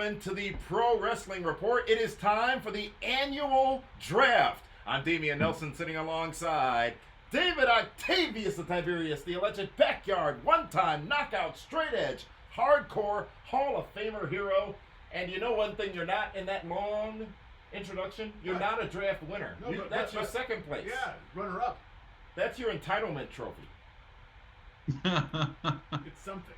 gentlemen, to the Pro Wrestling Report. It is time for the annual draft. I'm Damian Nelson, sitting alongside David Octavius the Tiberius, the alleged backyard, one-time knockout, straight edge, hardcore, Hall of Famer hero. And you know one thing, you're not in that long introduction, you're not a draft winner. No, That's your second place. Yeah, runner-up. That's your entitlement trophy. It's something.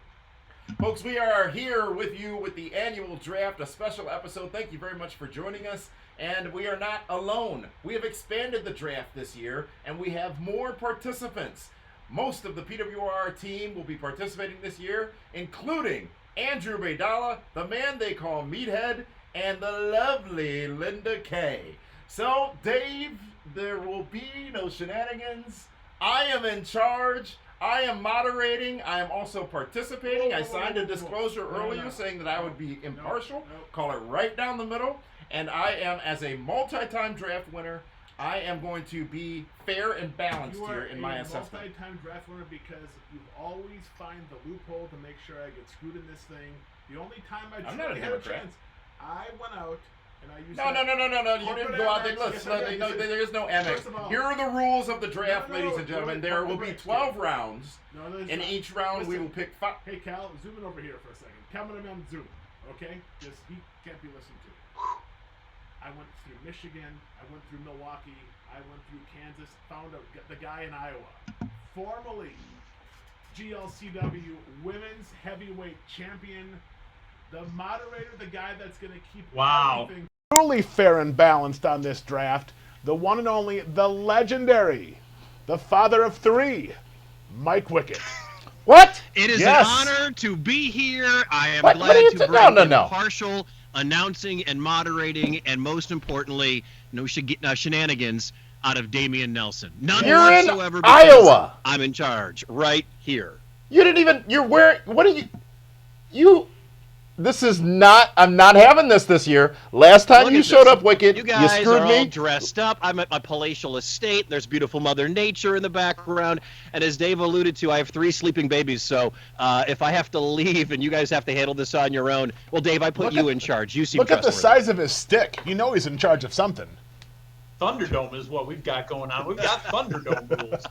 Folks, we are here with you with the annual draft, a special episode. Thank you very much for joining us. And we are not alone. We have expanded the draft this year, and we have more participants. Most of the PWR team will be participating this year, including Andrew Baydala, the man they call Meathead, and the lovely Linda Kay. So, Dave, there will be no shenanigans. I am in charge. I am moderating. I am also participating. I signed a disclosure earlier saying that I would be impartial. Call it right down the middle. And I am, as a multi-time draft winner, I am going to be fair and balanced here in my assessment. You are a multi-time draft winner because you always find the loophole to make sure I get screwed in this thing. The only time I truly had a chance, I went out and I used No. You didn't go out there. Listen, there is no Amex. Here are the rules of the draft, ladies and gentlemen. There will be 12 rounds. In each round, we will pick 5. Hey, Cal, zoom in over here for a second. Cameraman, zoom. Okay? Just, he can't be listened to. I went through Michigan. I went through Milwaukee. I went through Kansas. Found the guy in Iowa. Formerly GLCW Women's Heavyweight Champion. The moderator, the guy that's going to keep everything truly fair and balanced on this draft. The one and only, the legendary, the father of 3, Mike Wickett. What? It is an honor to be here. I am glad to bring impartial announcing and moderating, and most importantly, no shenanigans out of Damian Nelson. None whatsoever. In Iowa. I'm in charge right here. You didn't even. You're wearing. What are you? This is not. I'm not having this year. Last time you showed up, Wicked, you guys screwed are me. All dressed up. I'm at my palatial estate. There's beautiful Mother Nature in the background, and as Dave alluded to, I have 3 sleeping babies. So if I have to leave and you guys have to handle this on your own, well, Dave, I put you in charge. You seem Look at the trustworthy. size of his stick. You know he's in charge of something. Thunderdome is what we've got going on. We've got Thunderdome rules.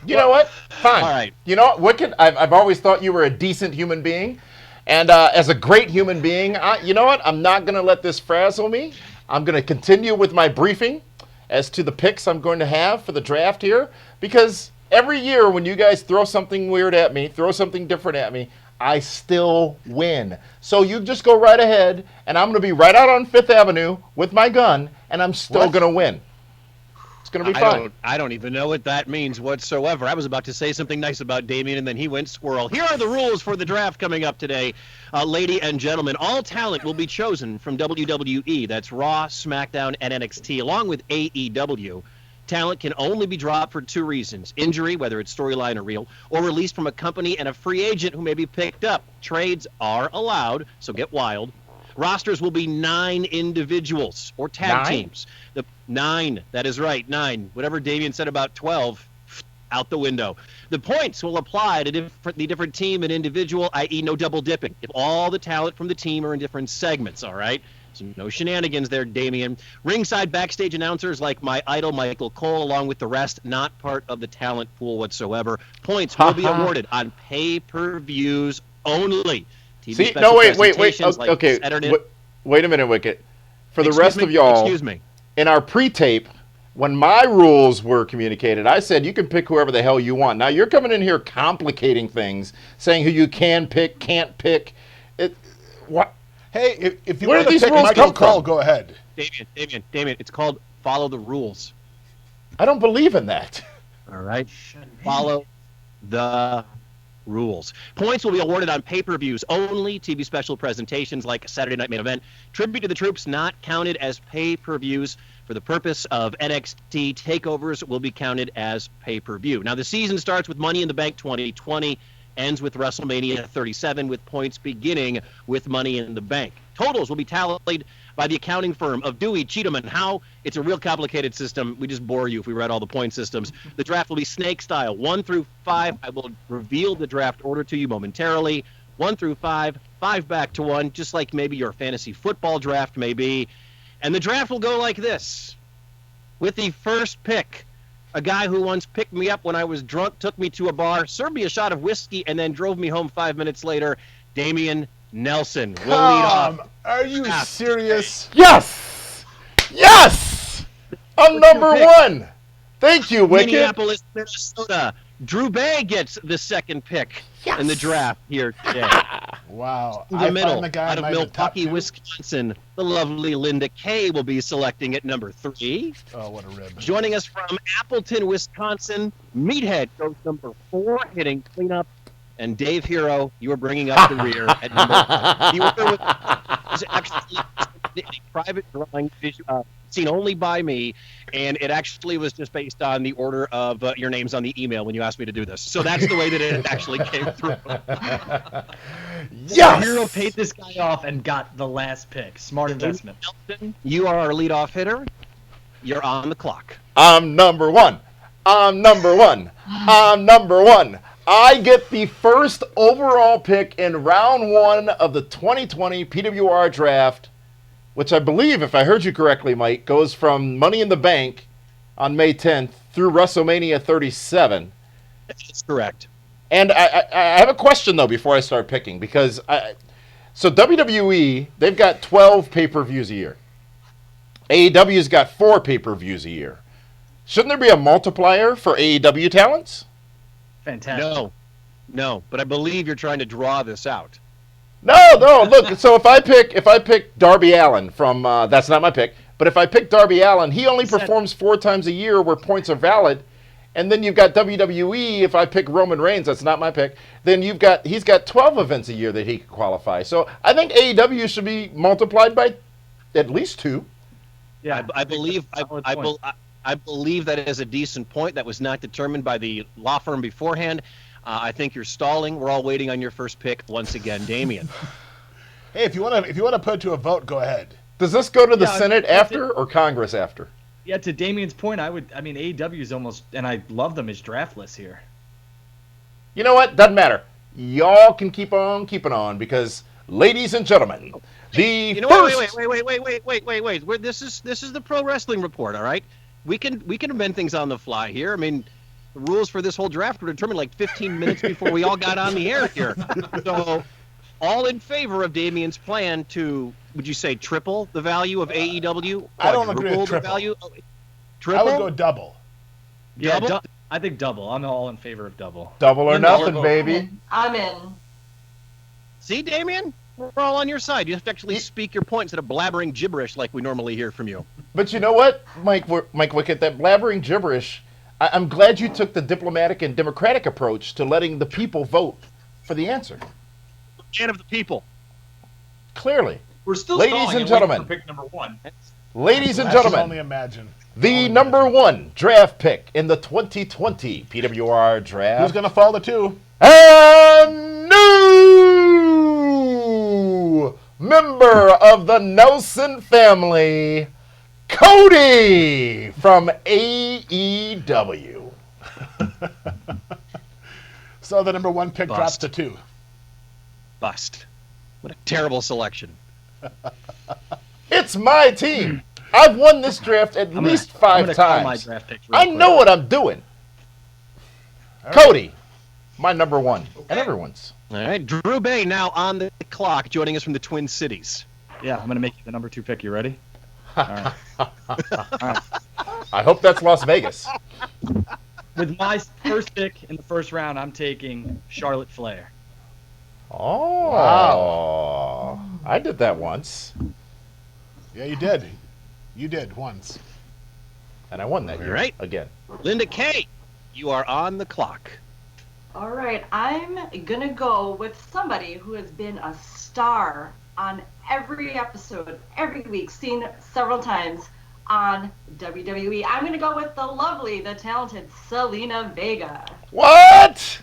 You know what? Fine. All right. You know what, Wicked? I've always thought you were a decent human being. And as a great human being, you know what? I'm not going to let this frazzle me. I'm going to continue with my briefing as to the picks I'm going to have for the draft here. Because every year when you guys throw something weird at me, throw something different at me, I still win. So you just go right ahead, and I'm going to be right out on 5th Avenue with my gun, and I'm still going to win. It's going to be fun. I don't even know what that means whatsoever. I was about to say something nice about Damian, and then he went squirrel. Here are the rules for the draft coming up today. Ladies and gentlemen, all talent will be chosen from WWE. That's Raw, SmackDown, and NXT, along with AEW. Talent can only be dropped for 2 reasons: injury, whether it's storyline or real, or released from a company and a free agent who may be picked up. Trades are allowed, so get wild. Rosters will be 9 individuals or tag teams. 9, that is right, 9. Whatever Damian said about 12, out the window. The points will apply to the different team and individual, i.e. no double dipping. If all the talent from the team are in different segments, all right? So no shenanigans there, Damian. Ringside backstage announcers like my idol Michael Cole, along with the rest, not part of the talent pool whatsoever. Points will be awarded on pay-per-views only. TV See, no, wait. like Okay, wait a minute, Wicket. For the rest of y'all, excuse me. In our pre-tape, when my rules were communicated, I said you can pick whoever the hell you want. Now you're coming in here complicating things, saying who you can pick, can't pick. What? Hey, if you want to pick Michael Cole, go ahead. Damian, it's called follow the rules. I don't believe in that. All right? Follow the rules. Points will be awarded on pay-per-views only. TV special presentations like Saturday Night Main Event. Tribute to the Troops not counted as pay-per-views. For the purpose of NXT takeovers will be counted as pay-per-view. Now, the season starts with Money in the Bank 2020, ends with WrestleMania 37, with points beginning with Money in the Bank. Totals will be tallied by the accounting firm of Dewey, Cheatham, and Howe. It's a real complicated system. We just bore you if we read all the point systems. The draft will be snake style, 1 through 5. I will reveal the draft order to you momentarily. 1 through 5, 5 back to 1, just like maybe your fantasy football draft may be. And the draft will go like this. With the first pick, a guy who once picked me up when I was drunk, took me to a bar, served me a shot of whiskey, and then drove me home 5 minutes later, Damian Nelson will lead off. Are you serious? Yes! Yes! I'm number one. Thank you, Wicked. Minneapolis, Minnesota. Drew Bay gets the second pick in the draft here today. Wow. In the middle, the guy out of Milwaukee, Wisconsin, the lovely Linda Kay will be selecting at number 3. Oh, what a rib. Joining us from Appleton, Wisconsin, Meathead goes number 4, hitting cleanup. And Dave Hero, you are bringing up the rear at number 1. The order was actually a private drawing seen only by me, and it actually was just based on the order of your names on the email when you asked me to do this. So that's the way that it actually came through. Yes! Hero paid this guy off and got the last pick. Smart investment. Nelson, you are our leadoff hitter. You're on the clock. I'm number one. I'm number one. I'm number one. I get the first overall pick in round 1 of the 2020 PWR draft, which I believe, if I heard you correctly, Mike, goes from Money in the Bank on May 10th through WrestleMania 37. That's correct. And I have a question, though, before I start picking, because so WWE, they've got 12 pay-per-views a year. AEW's got 4 pay-per-views a year. Shouldn't there be a multiplier for AEW talents? Fantastic. No, but I believe you're trying to draw this out. No, look, so if I pick Darby Allin from, that's not my pick, but if I pick Darby Allin, he only performs 4 times a year where points are valid, and then you've got WWE, if I pick Roman Reigns, that's not my pick, then he's got 12 events a year that he could qualify. So I think AEW should be multiplied by at least 2. Yeah, I believe that is a decent point. That was not determined by the law firm beforehand. I think you're stalling. We're all waiting on your first pick once again, Damian. Hey, if you want to put it to a vote, go ahead. Does this go to the Senate after or Congress after? Yeah, to Damian's point, AEW is almost, and I love them as draftless here. You know what? Doesn't matter. Y'all can keep on keeping on because, ladies and gentlemen, Wait. This is the Pro Wrestling Report, all right? We can amend things on the fly here. I mean, the rules for this whole draft were determined like 15 minutes before we all got on the air here. So, all in favor of Damian's plan to, would you say, triple the value of AEW? I don't agree with triple. Triple? I would go double. Yeah, double? I think double. I'm all in favor of double. Double or nothing, baby. I'm in. See, Damian? We're all on your side. You have to actually speak your point instead of blabbering gibberish like we normally hear from you. But you know what, Mike Wickett, that blabbering gibberish, I'm glad you took the diplomatic and democratic approach to letting the people vote for the answer. Man of the people. Clearly. We're still ladies and gentlemen. For pick number 1. Ladies and I can gentlemen. only imagine. The number 1 draft pick in the 2020 PWR draft. Who's going to fall to 2? And new member of the Nelson family, Cody from AEW. So the number 1 pick drops to 2. Bust. What a terrible selection. It's my team. I've won this draft at least 5 times. My draft picks I know what I'm doing. Right. Cody, my number 1, and everyone's. All right, Drew Bay now on the clock, joining us from the Twin Cities. Yeah, I'm going to make you the number 2 pick. You ready? All right. All right. I hope that's Las Vegas. With my first pick in the first round, I'm taking Charlotte Flair. Oh. Wow. I did that once. Yeah, you did. You did once. And I won that year. Right. Again. Linda Kay, you are on the clock. All right, I'm gonna go with somebody who has been a star on every episode, every week, seen several times on WWE. I'm gonna go with the lovely, the talented Selena Vega. What?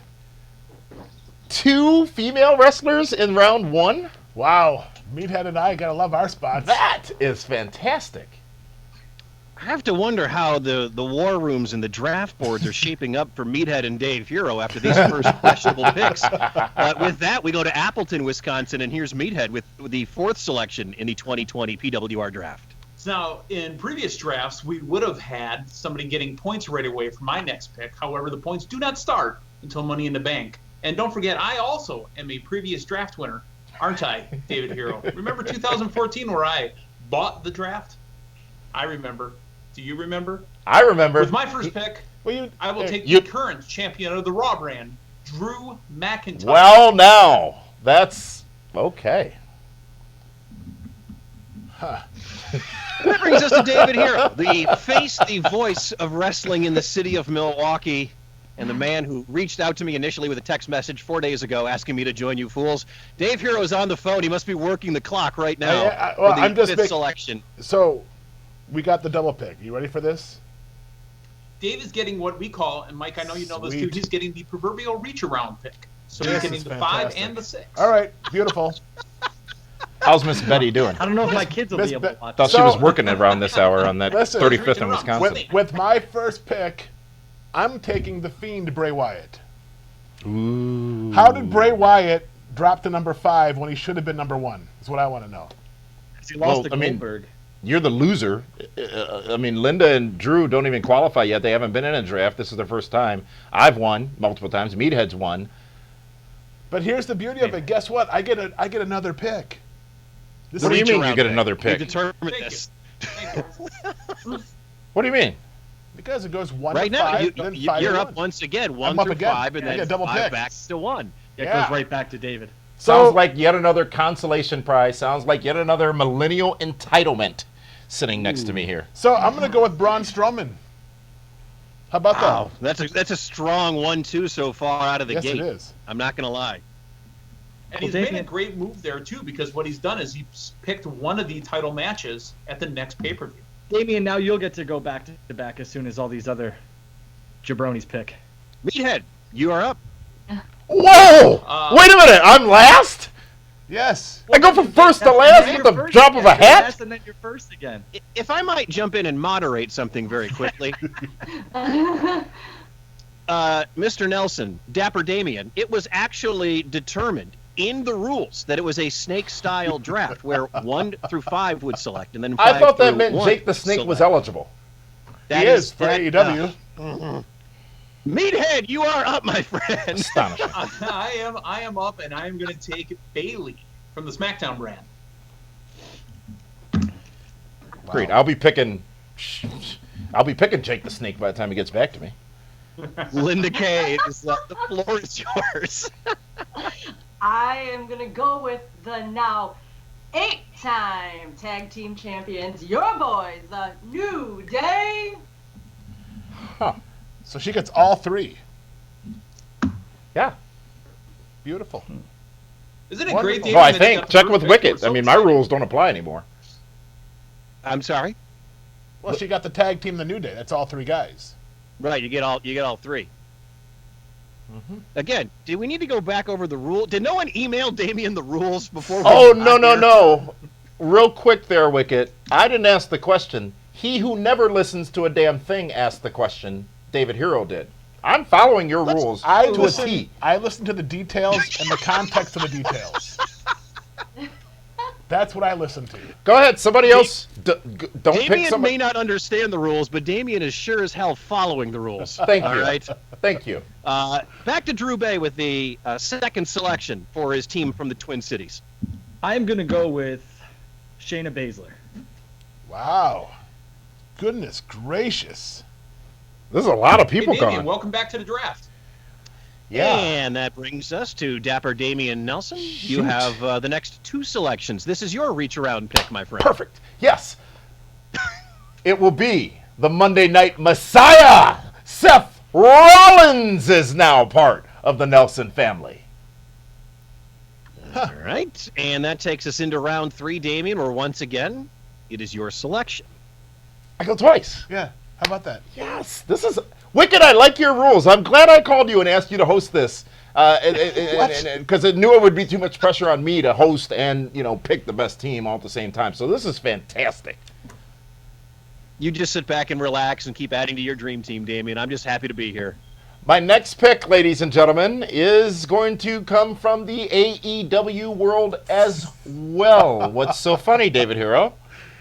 2 female wrestlers in round 1? Wow. Meathead and I got to love our spots. That is fantastic. I have to wonder how the war rooms and the draft boards are shaping up for Meathead and Dave Hero after these first questionable picks. With that, we go to Appleton, Wisconsin, and here's Meathead with the 4th selection in the 2020 PWR draft. Now, in previous drafts, we would have had somebody getting points right away for my next pick. However, the points do not start until Money in the Bank. And don't forget, I also am a previous draft winner, aren't I, David Hero? Remember 2014 where I bought the draft? I remember. Do you remember? I remember. With my first pick, I will take the current champion of the Raw brand, Drew McIntyre. Well, now, that's okay. Huh. That brings us to David Hero, the face, the voice of wrestling in the city of Milwaukee, and the man who reached out to me initially with a text message 4 days ago asking me to join you fools. Dave Hero is on the phone. He must be working the clock right now for the 5th selection. So, we got the double pick. You ready for this? Dave is getting what we call, and Mike, I know you know this too, he's getting the proverbial reach-around pick. So he's getting the 5 and the 6. All right, beautiful. How's Miss Betty doing? I don't know if my kids will be able to watch. Thought she was working around this hour on that 35th in Wisconsin. With my first pick, I'm taking the Fiend Bray Wyatt. Ooh. How did Bray Wyatt drop to number 5 when he should have been number 1? Is what I want to know. He lost to Goldberg. You're the loser. I mean, Linda and Drew don't even qualify yet. They haven't been in a draft. This is their first time. I've won multiple times. Meathead's won. But here's the beauty of it. Guess what? I get another pick. What do you mean you get another pick? We determined this. What do you mean? Because it goes 1 right to now, 5, then 5 you're to up 1. once again, 1 up through again. 5, and then double 5 picks. back to 1. It goes right back to David. Sounds like yet another consolation prize. Sounds like yet another millennial entitlement sitting next to me here. So I'm going to go with Braun Strowman. How about that? That's a strong 1-2 so far out of the gate. Yes, it is. I'm not going to lie. And he's made a great move there, too, because what he's done is he's picked one of the title matches at the next pay-per-view. Damien, now you'll get to go back to back as soon as all these other jabronis pick. Meathead, you are up. Whoa! Wait a minute, I'm last? Yes. I go from first to last with the drop of a hat? And then you're first again. If I might jump in and moderate something very quickly. Mr. Nelson, Dapper Damien, it was actually determined in the rules that it was a snake-style draft where 1 through 5 would select, and then 5 I thought that through meant 1 Jake the Snake was select. eligible. He is for AEW. Meathead, you are up, my friend. Astonishing. I am up, and I am going to take Bailey from the SmackDown brand. Wow. Great. I'll be picking Jake the Snake by the time he gets back to me. Linda Kay, the floor is yours. I am going to go with the now 8-time tag team champions, your boys, the New Day. Huh. So she gets all 3. Yeah. Beautiful. Isn't it great? Well, I think. Check with Wicket. I mean, my rules don't apply anymore. I'm sorry? Well, she got the tag team, the New Day. That's all 3 guys. Right, you get all 3. Mm-hmm. Again, do we need to go back over the rule? Did no one email Damien the rules before? No. Real quick there, Wicket. I didn't ask the question. He who never listens to a damn thing asked the question. David Hero did. I'm following your rules to a T. I listen to the details and the context of the details. That's what I listen to. Go ahead. Somebody else. Don't pick somebody. Damien may not understand the rules, but Damien is sure as hell following the rules. Thank you. All right. Thank you. Back to Drew Bay with the second selection for his team from the Twin Cities. I'm going to go with Shayna Baszler. Wow. Goodness gracious. There's a lot of people Damien, coming. welcome back to the draft. Yeah. And that brings us to Dapper Damien Nelson. Shoot. You have the next 2 selections. This is your reach-around pick, my friend. Perfect. Yes. It will be the Monday Night Messiah. Seth Rollins is now part of the Nelson family. All right. And that takes us into round 3, Damien, where once again, it is your selection. I go twice. Yeah. How about that? Yes. This is... Wicked, I like your rules. I'm glad I called you and asked you to host this. Because I knew it would be too much pressure on me to host and, pick the best team all at the same time. So this is fantastic. You just sit back and relax and keep adding to your dream team, Damien. I'm just happy to be here. My next pick, ladies and gentlemen, is going to come from the AEW world as well. What's so funny, David Hero?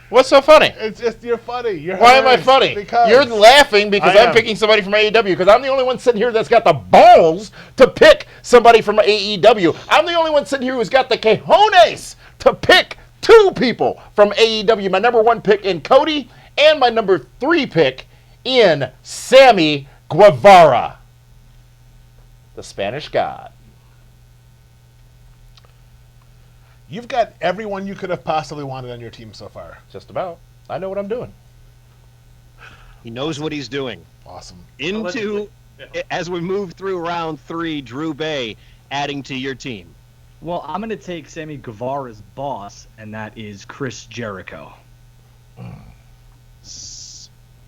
What's so funny? It's just you're funny. Why am I funny? Because you're laughing because I'm picking somebody from AEW because I'm the only one sitting here that's got the balls to pick somebody from AEW. I'm the only one sitting here who's got the cojones to pick two people from AEW. My number 1 pick in Cody and my number 3 pick in Sammy Guevara, the Spanish God. You've got everyone you could have possibly wanted on your team so far. Just about. I know what I'm doing. He knows what he's doing. Awesome. As we move through round 3, Drew Bay adding to your team. Well, I'm going to take Sammy Guevara's boss, and that is Chris Jericho.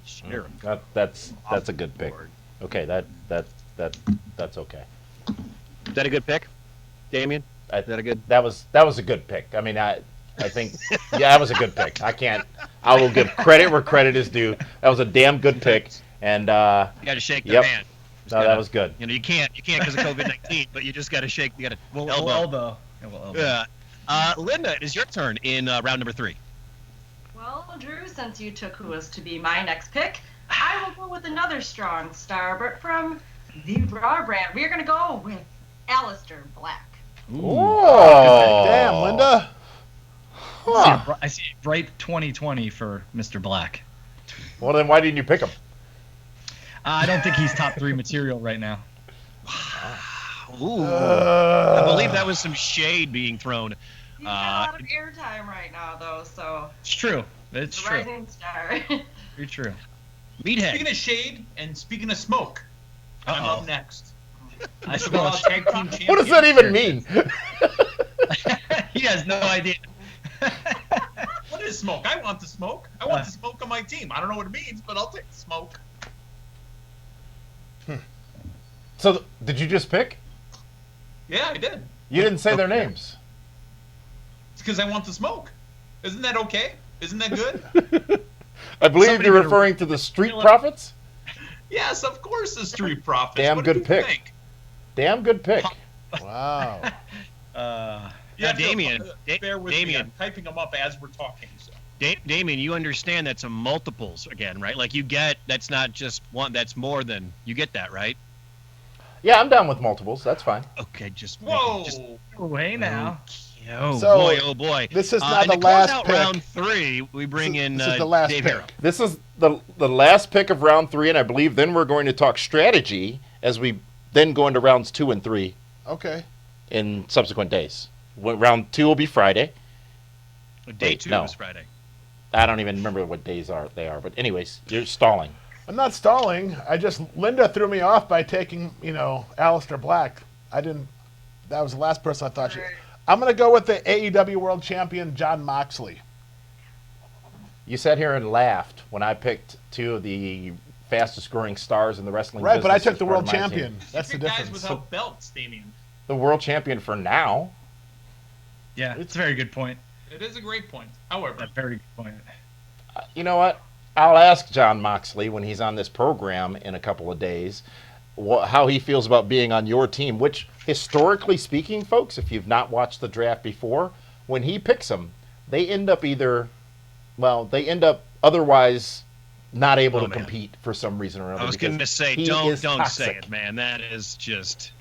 Jericho. That's a good pick. Okay, that's okay. Is that a good pick, Damien? Is that a good? That was a good pick. I mean, I think that was a good pick. I will give credit where credit is due. That was a damn good pick. And you got to shake the hand. That was good. You know, you can't because of COVID-19, but you just got to shake. You got to elbow. Yeah. Linda, it is your turn in round number 3. Well, Drew, since you took who was to be my next pick, I will go with another strong star, but from the Raw brand. We are going to go with Aleister Black. Oh, damn, Linda. Huh. I see a bright 2020 for Mr. Black. Well, then why didn't you pick him? I don't think he's top 3 material right now. Ooh. I believe that was some shade being thrown. He's got a lot of airtime right now, though, so. It's true. It's true. Rising star. Very true. Meathead. Speaking of shade and speaking of smoke, I'm up next. I smell Tag Team Champion. What does that even mean? He has no idea. What is smoke? I want the smoke. I want the smoke on my team. I don't know what it means, but I'll take the smoke. So, did you just pick? Yeah, I did. You didn't say their names. It's because I want the smoke. Isn't that okay? Isn't that good? I believe you're referring to the Street Profits? Yes, of course the Street Profits. Damn what good pick. Damn good pick. Wow. Yeah, Damien. Bear with me. I'm typing them up as we're talking. So. Damien, you understand that's a multiples again, right? Like you get, that's not just one, that's more than, you get that, right? Yeah, I'm down with multiples. That's fine. Okay, just... Whoa! Hey now. Oh, So, boy, oh boy. This is not and the to last close out pick. round 3, we bring in This is the last Dave pick. Hero. This is the last pick of round 3, and I believe then we're going to talk strategy as we then go into rounds 2 and 3 Okay. in subsequent days. Round 2 will be Friday. Day 2 is Friday. I don't even remember what days they are. But anyways, you're stalling. I'm not stalling. Linda threw me off by taking, Aleister Black. That was the last person I thought I'm going to go with the AEW World Champion, Jon Moxley. You sat here and laughed when I picked 2 of the fastest growing stars in the wrestling Right, business. but I took as the part World of my Champion. team. That's the Guys difference. without belts, Damien. The world champion for now. Yeah, it's a very good point. It is a great point. However, A very good point. You know what? I'll ask Jon Moxley when he's on this program in a couple of days how he feels about being on your team, which, historically speaking, folks, if you've not watched the draft before, when he picks them, they end up otherwise not able to compete for some reason or another. I was going to say, don't say it, man. That is just...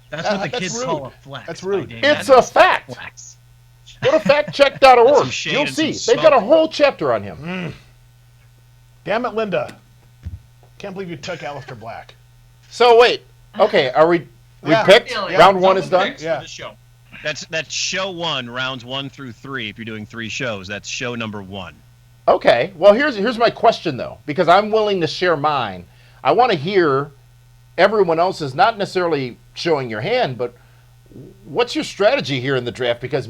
That's what the kids rude. call a flex. That's rude. It's a fact. Flex. Go to factcheck.org. Some shade You'll and some see. They've got a smoke. whole chapter on him. Damn it, Linda. Can't believe you took Aleister Black. So wait. Okay, are we Yeah. picked? Yeah. Round 1 is done? picks Yeah. for the show. That's show 1, rounds 1 through 3. If you're doing 3 shows, that's show number 1. Okay. Well, here's my question, though, because I'm willing to share mine. I want to hear everyone else's, not necessarily showing your hand, but what's your strategy here in the draft? Because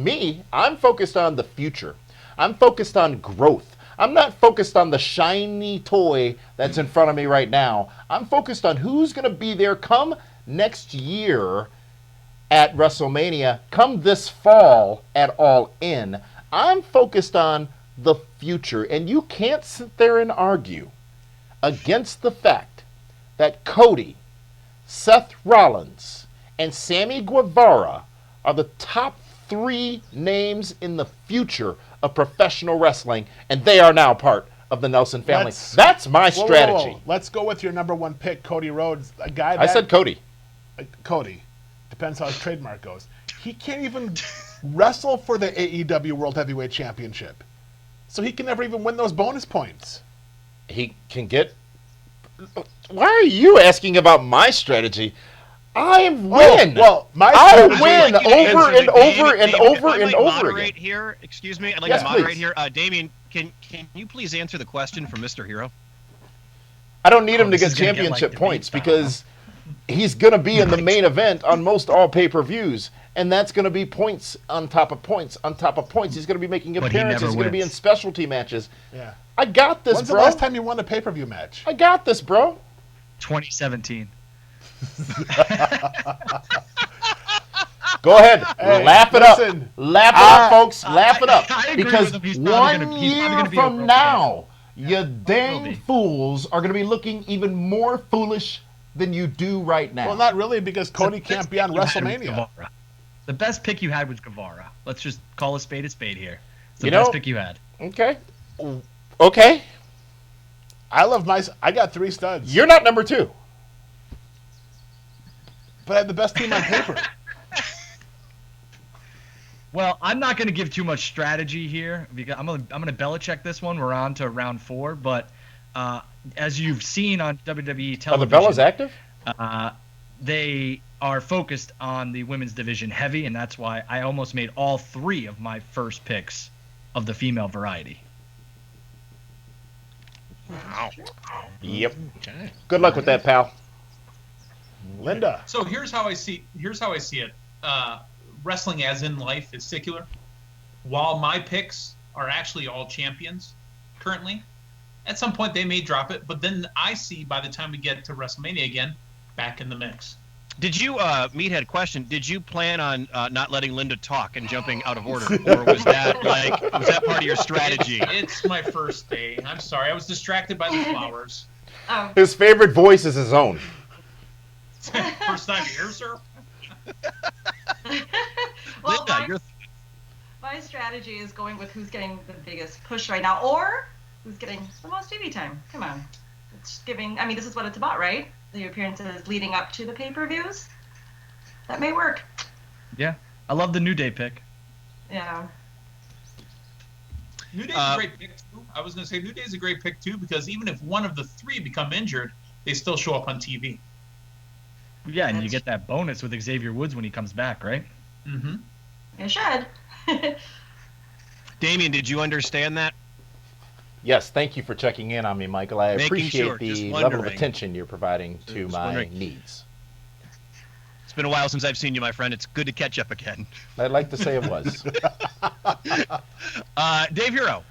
I'm focused on the future. I'm focused on growth. I'm not focused on the shiny toy that's in front of me right now. I'm focused on who's going to be there come next year at WrestleMania, come this fall at All In. I'm focused on the future. And you can't sit there and argue against the fact that Cody, Seth Rollins, and Sammy Guevara are the top 3 names in the future of professional wrestling, and they are now part of the Nelson family. That's my strategy. Whoa. Let's go with your number 1 pick, Cody Rhodes, a guy that... I said Cody. Cody. Depends how his trademark goes. He can't even wrestle for the AEW World Heavyweight Championship. So he can never even win those bonus points. He can get... Why are you asking about my strategy? I win. I win over and over and over and over again. Here, excuse me, I'd like to moderate here. Damien, can you please answer the question from Mr. Hero? I don't need him to get championship points because he's going to be in the main event on most all pay-per-views, and that's going to be points on top of points on top of points. He's going to be making appearances. He's going to be in specialty matches. Yeah. I got this, When's bro. the last time you won a pay-per-view match? I got this, bro. 2017. Go ahead. Laugh it up. Laugh it up, folks. Laugh it up. I agree Because with him. 1 year from now, you dang fools are going to be looking even more foolish than you do right now. Well, not really, because Cody can't be on WrestleMania. The best pick you had was Guevara. Let's just call a spade here. It's the best pick you had. Okay. Okay. I got 3 studs. You're not number 2. But I had the best team on paper. Well, I'm not going to give too much strategy here because I'm going to Belichick this one. We're on to round 4, but as you've seen on WWE television, the Bella's active? They are focused on the women's division heavy, and that's why I almost made all 3 of my first picks of the female variety. Wow. Yep. Good luck with that, pal. Linda. So here's how I see it. Wrestling, as in life, is secular. While my picks are actually all champions currently, at some point they may drop it, but then I see by the time we get to WrestleMania again, back in the mix. Did you, Meathead question, did you plan on not letting Linda talk and jumping out of order? Or was that part of your strategy? It's my first day. I'm sorry. I was distracted by the flowers. His favorite voice is his own. First time here, sir? Well, Linda, my strategy is going with who's getting the biggest push right now, or who's getting the most TV time. Come on. It's giving, this is what it's about, right? The appearances leading up to the pay-per-views. That may work. Yeah. I love the New Day pick. Yeah. New Day's a great pick, too. I was going to say New Day's a great pick, too, because even if one of the 3 become injured, they still show up on TV. Yeah, and you get that bonus with Xavier Woods when he comes back, right? Mm-hmm. You should. Damien, did you understand that? Yes, thank you for checking in on me, Michael. I appreciate the level of attention you're providing to my needs. It's been a while since I've seen you, my friend. It's good to catch up again. I'd like to say it was. Dave Hero.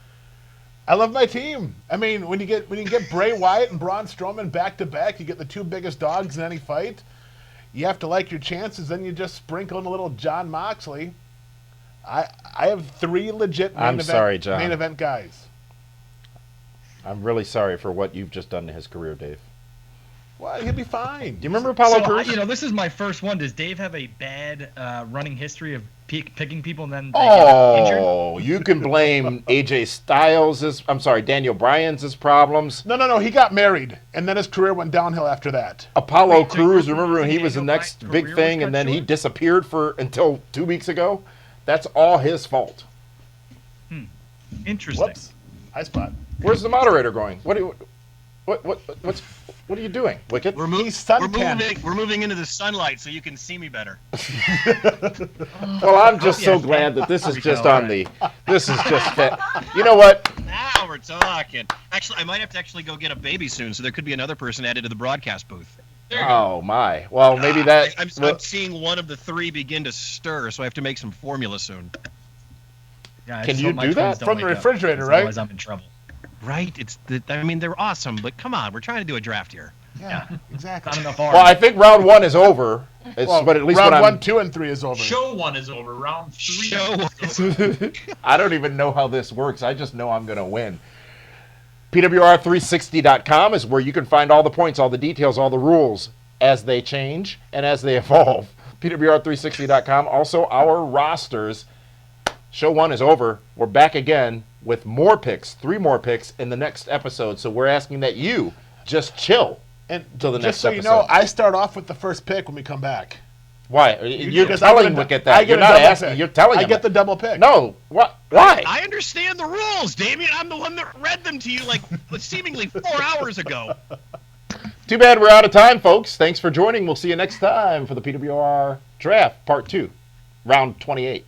I love my team. When you get Bray Wyatt and Braun Strowman back to back, you get the 2 biggest dogs in any fight. You have to like your chances. Then you just sprinkle in a little Jon Moxley. I have 3 legit main event guys. I'm really sorry for what you've just done to his career, Dave. Well, he'll be fine. Do you remember Apollo Crews? This is my first one. Does Dave have a bad running history of picking people and then they get injured? Oh, you can blame AJ Styles' Daniel Bryan's problems. No. He got married, and then his career went downhill after that. Apollo Crews, remember when he was the next big thing, and then he disappeared until 2 weeks ago? That's all his fault. Interesting. Whoops. High spot. Where's the moderator going? What are you doing, Wicked? We're moving into the sunlight so you can see me better. Well, I'm just so glad that this is just on the. This is just fit. You know what? Now we're talking. Actually, I might have to go get a baby soon, so there could be another person added to the broadcast booth. Oh my! Well, maybe that. I'm seeing one of the 3 begin to stir, so I have to make some formula soon. Yeah, can you do that from the refrigerator, right? Otherwise, I'm in trouble. Right? They're awesome, but come on, we're trying to do a draft here. Yeah, exactly. Well, I think round 1 is over, But at least round when 1, 2, and 3 is over. Show 1 is over. Round 3 Show is over. I don't even know how this works. I just know I'm going to win. PWR360.com is where you can find all the points, all the details, all the rules as they change and as they evolve. PWR360.com. Also, our rosters. Show 1 is over. We're back again with more picks, 3 more picks in the next episode. So we're asking that you just chill until the next episode. Just so you know, I start off with the first pick when we come back. Why? You're telling Wick at that. You're not asking. Pick. You're telling him. I get the double pick. No. What? Why? I understand the rules, Damien. I'm the one that read them to you like seemingly 4 hours ago. Too bad we're out of time, folks. Thanks for joining. We'll see you next time for the PWR Draft Part 2, Round 28.